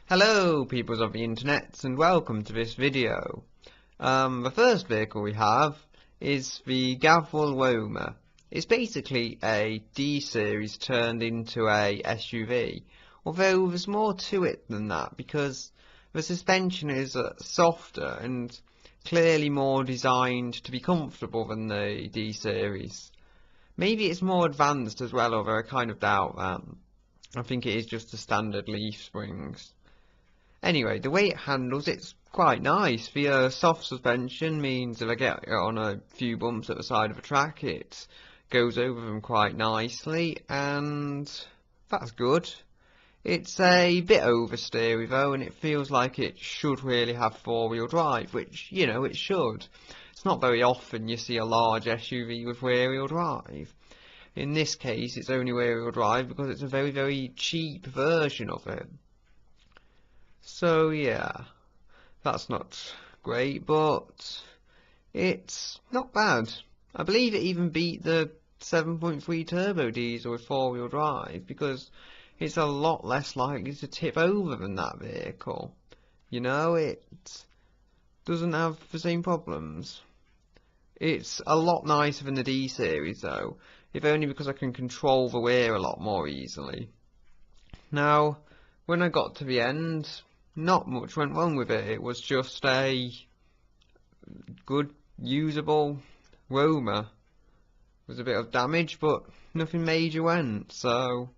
Hello peoples of the internet and welcome to this video. The first vehicle we have is the Gavril Roma. It's basically a D-series turned into a SUV, although there's more to it than that because the suspension is softer and clearly more designed to be comfortable than the D-series. Maybe it's more advanced as well, although I kind of doubt that. I think it is just the standard leaf springs. Anyway, the way it handles, it's quite nice. The soft suspension means if I get on a few bumps at the side of a track, it goes over them quite nicely, and that's good. It's a bit oversteery though, and it feels like it should really have four-wheel drive, which, you know, it should. It's not very often you see a large SUV with rear-wheel drive. In this case, it's only rear-wheel drive because it's a very, very cheap version of it. So yeah, that's not great, but it's not bad. I believe it even beat the 7.3 turbo diesel with four-wheel drive because it's a lot less likely to tip over than that vehicle. You know, it doesn't have the same problems. It's a lot nicer than the D-series though, if only because I can control the rear a lot more easily. Now, when I got to the end, not much went wrong with it. It was just a good, usable Roma. There was a bit of damage, but nothing major went, so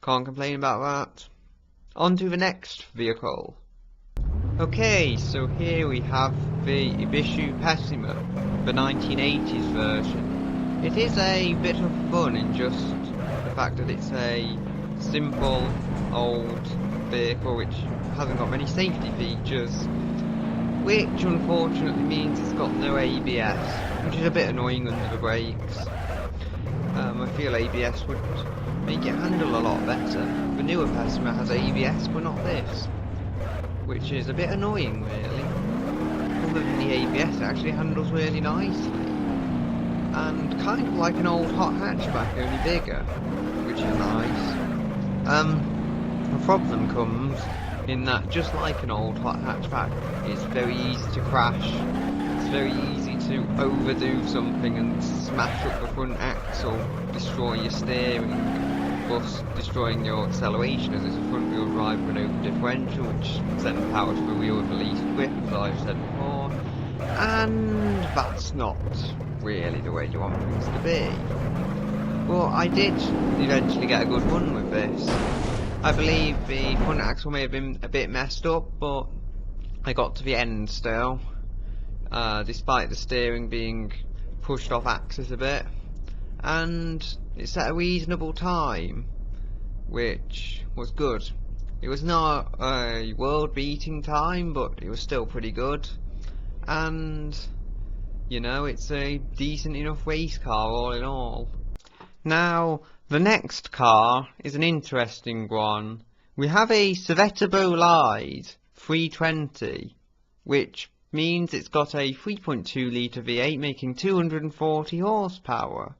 can't complain about that. On to the next vehicle. Okay, so here we have the Ibishu Pessima, the 1980s version. It is a bit of fun in just the fact that it's a simple, old vehicle which hasn't got many safety features, which unfortunately means it's got no ABS, which is a bit annoying under the brakes. I feel ABS would make it handle a lot better. The newer Pessima has ABS but not this, which is a bit annoying really. Other than the ABS, it actually handles really nicely, and kind of like an old hot hatchback, only bigger, which is nice. The problem comes in that, just like an old hot hatchback, it's very easy to crash. It's very easy to overdo something and smash up the front axle, destroy your steering, thus destroying your acceleration, as it's a front wheel drive with an open differential which sends power to the wheel with the least grip, as I've said before, and that's not really the way you want things to be. Well, I did eventually get a good run with this. I believe the front axle may have been a bit messed up, but I got to the end still, despite the steering being pushed off axis a bit, and it's at a reasonable time, which was good. It was not a world-beating time, but it was still pretty good, and, you know, it's a decent enough race car all in all. Now, the next car is an interesting one. We have a Civetta Bolide 320, which means it's got a 3.2 litre V8 making 240 horsepower,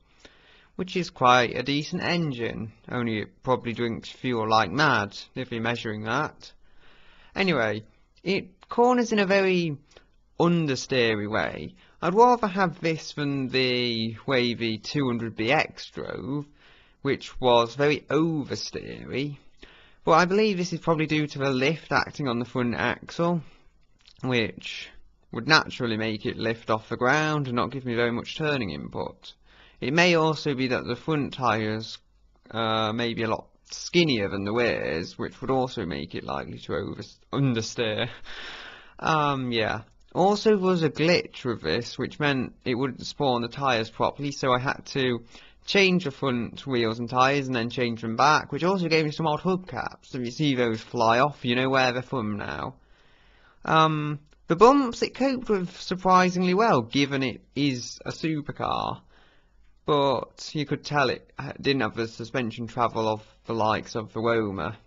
which is quite a decent engine, only it probably drinks fuel like mad, if you're measuring that. Anyway, it corners in a very understeery way. I'd rather have this than the way the 200BX drove, which was very oversteery, but I believe this is probably due to the lift acting on the front axle, which would naturally make it lift off the ground and not give me very much turning input. It may also be that the front tyres may be a lot skinnier than the rears, which would also make it likely to understeer. Yeah. Also, there was a glitch with this, which meant it wouldn't spawn the tyres properly, so I had to change the front wheels and tyres and then change them back, which also gave me some odd hubcaps. If you see those fly off, you know where they're from now. The bumps it coped with surprisingly well, given it is a supercar, but you could tell it didn't have the suspension travel of the likes of the Roma.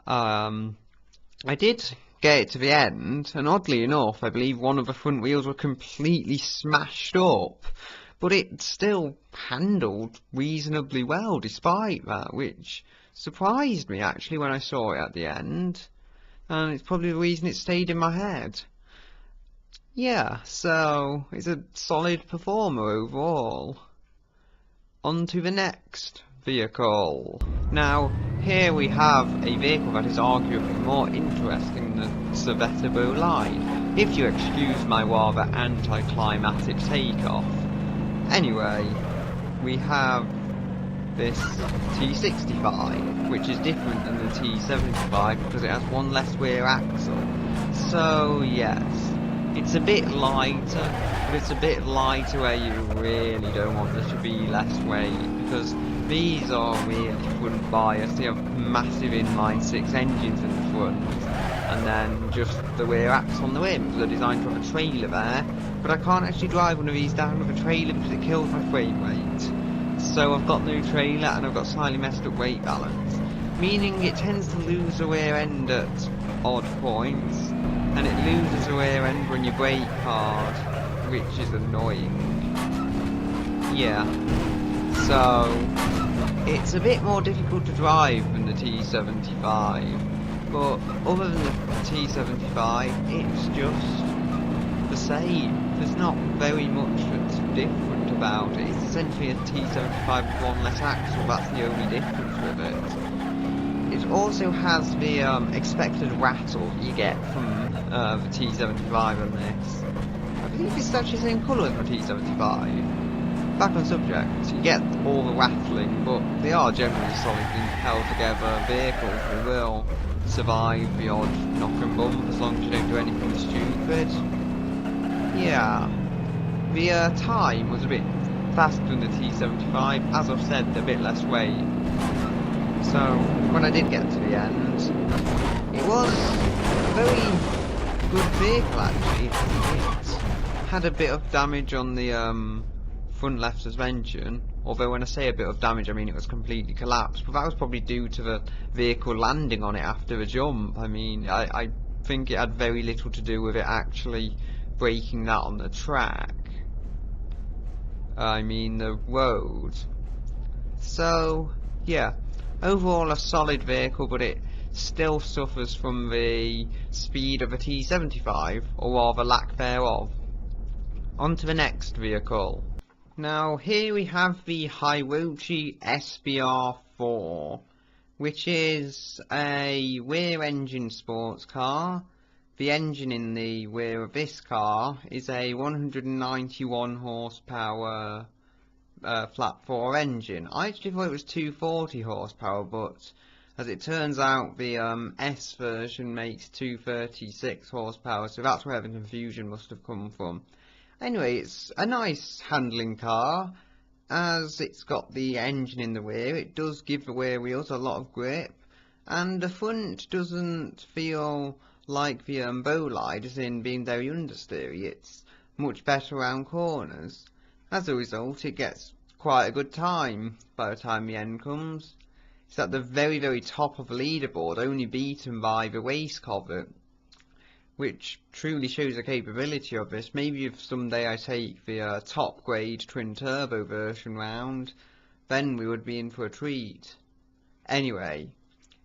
I did get it to the end, and oddly enough, I believe one of the front wheels were completely smashed up, but it still handled reasonably well despite that, which surprised me actually when I saw it at the end. and it's probably the reason it stayed in my head. Yeah, so it's a solid performer overall. On to the next vehicle. Now, here we have a vehicle that is arguably more interesting than Cervetta Bolide, if you excuse my rather anticlimactic takeoff. Anyway, we have this T65, which is different than the T75 because it has one less rear axle. So yes, it's a bit lighter, but it's a bit lighter where you really don't want there to be less weight, because these are really front biased. They have massive inline-six engines in the front, and then just the rear axle on the rims. They're designed to have a trailer there, but I can't actually drive one of these down with a trailer because it kills my frame rate. So I've got no trailer and I've got slightly messed up weight balance, meaning it tends to lose the rear end at odd points, and it loses the rear end when you brake hard, which is annoying. Yeah, so it's a bit more difficult to drive than the T75, but other than the T75, it's just the same. There's not very much that's different about it. It's essentially a T75 with one less axle. That's the only difference with it. It also has the expected rattle you get from the T75 on this. I believe it's actually the same colour as the T75. Back on subject, you get all the rattling, but they are generally solidly held together vehicles. They will survive the odd knock and bump as long as you don't do anything stupid. Yeah, the time was a bit faster than the T75. As I've said, a bit less weight. So when I did get to the end, it was a very good vehicle actually. It had a bit of damage on the front left suspension, although when I say a bit of damage I mean it was completely collapsed, but that was probably due to the vehicle landing on it after the jump. I mean, I think it had very little to do with it actually breaking that on the track. I mean the road. So yeah, overall a solid vehicle, but it still suffers from the speed of a T75, or rather lack thereof. On to the next vehicle. Now here we have the Hirochi SBR4, which is a rear engine sports car. The engine in the rear of this car is a 191 horsepower flat 4 engine. I actually thought it was 240 horsepower, but as it turns out the S version makes 236 horsepower, so that's where the confusion must have come from. Anyway, it's a nice handling car. As it's got the engine in the rear, it does give the rear wheels a lot of grip, and the front doesn't feel like the Bolide, as in being very understeery. It's much better around corners. As a result, it gets quite a good time by the time the end comes. It's at the very, very top of the leaderboard, only beaten by the Race Covet, which truly shows the capability of this. Maybe if someday I take the top grade twin turbo version round, then we would be in for a treat. Anyway,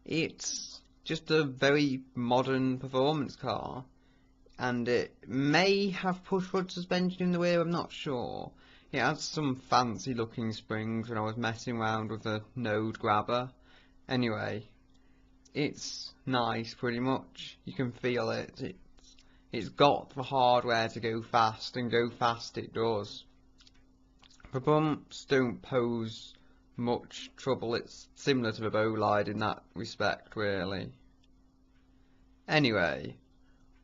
it's just a very modern performance car, and it may have push-rod suspension in the rear, I'm not sure. It has some fancy looking springs when I was messing around with the node grabber. Anyway, it's nice pretty much. You can feel it. It's got the hardware to go fast, and go fast it does. The bumps don't pose much trouble. It's similar to the Bolide in that respect, really. Anyway,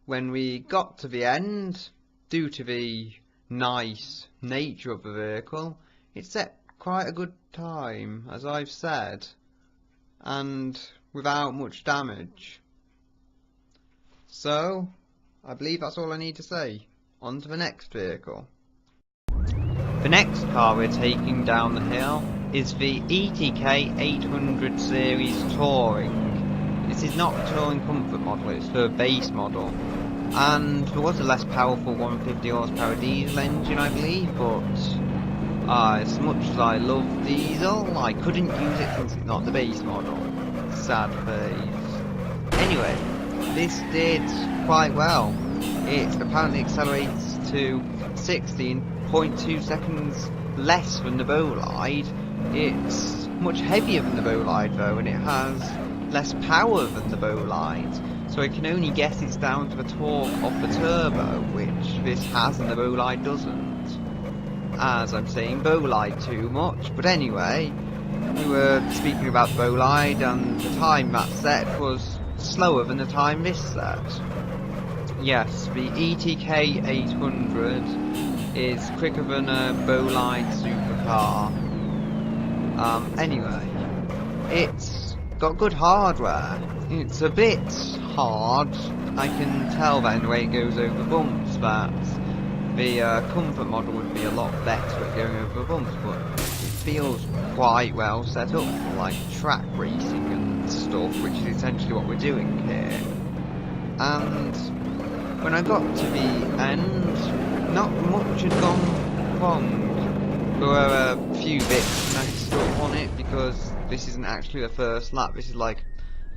when we got to the end, due to the nice nature of the vehicle, it set quite a good time, as I've said, and without much damage. So, I believe that's all I need to say. On to the next vehicle. The next car we're taking down the hill is the ETK 800 Series Touring. This is not the Touring Comfort model, it's the base model. And there was a less powerful 150 horsepower diesel engine, I believe, but as much as I love diesel, I couldn't use it since it's not the base model. Sad face. Anyway, this did quite well. It apparently accelerates to 16.2 seconds less than the Bolide. It's much heavier than the Bolide though, and it has less power than the Bolide. So I can only guess it's down to the torque of the turbo, which this has and the Bolide doesn't. As I'm saying Bolide too much, but anyway, we were speaking about the Bolide, and the time that set was slower than the time this set. Yes, the ETK 800 is quicker than a Bolide supercar. Anyway, it's got good hardware. It's a bit hard. I can tell that in the way it goes over bumps, that the comfort model would be a lot better at going over bumps, but it feels quite well set up for like track racing and stuff, which is essentially what we're doing here. And when I got to the end, not much had gone wrong. There were a few bits messed up on it because this isn't actually the first lap. This is like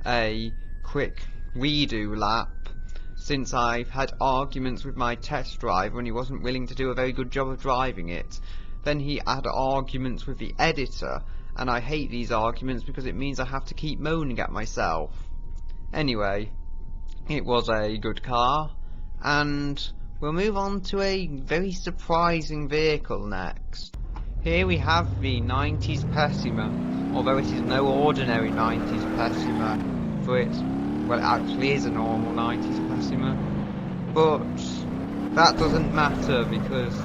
a quick redo lap, since I've had arguments with my test driver when he wasn't willing to do a very good job of driving it. Then he had arguments with the editor, and I hate these arguments because it means I have to keep moaning at myself. Anyway, it was a good car, and we'll move on to a very surprising vehicle next. Here we have the 90s Pessima, although it is no ordinary 90s Pessima, for it, well, it actually is a normal 90s Pessima, but that doesn't matter because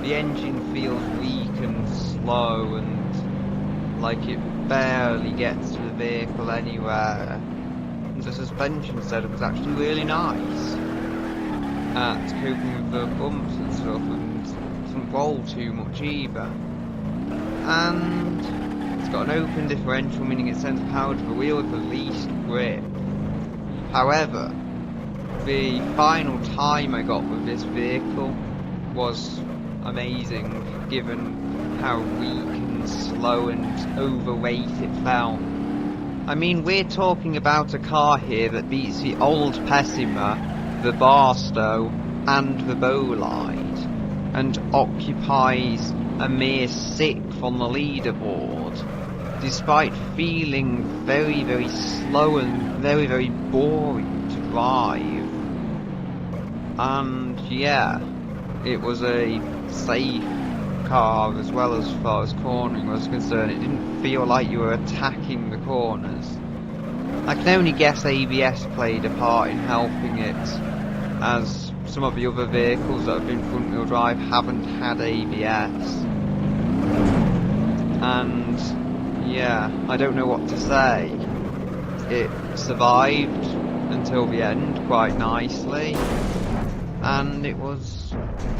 the engine feels weak and slow and like it barely gets to the vehicle anywhere. And the suspension setup is actually really nice at coping with the bumps and stuff, and doesn't roll too much either. And it's got an open differential, meaning it sends power to the wheel with the least grip. However, the final time I got with this vehicle was amazing, given how weak and slow and overweight it felt. I mean, we're talking about a car here that beats the old Pessima, the Barstow, and the Bolide, and occupies a mere 6th on the leaderboard, despite feeling very, very slow and very, very boring to drive. And yeah, it was a safe car as well as far as cornering was concerned. It didn't feel like you were attacking the corners. I can only guess ABS played a part in helping it, as some of the other vehicles that have been front wheel drive haven't had ABS. And yeah, I don't know what to say. It survived until the end quite nicely, and it was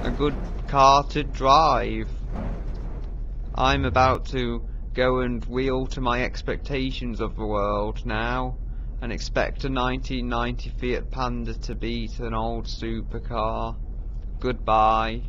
a good car to drive. I'm about to go and wheel to my expectations of the world now, and expect a 1990 Fiat Panda to beat an old supercar. Goodbye.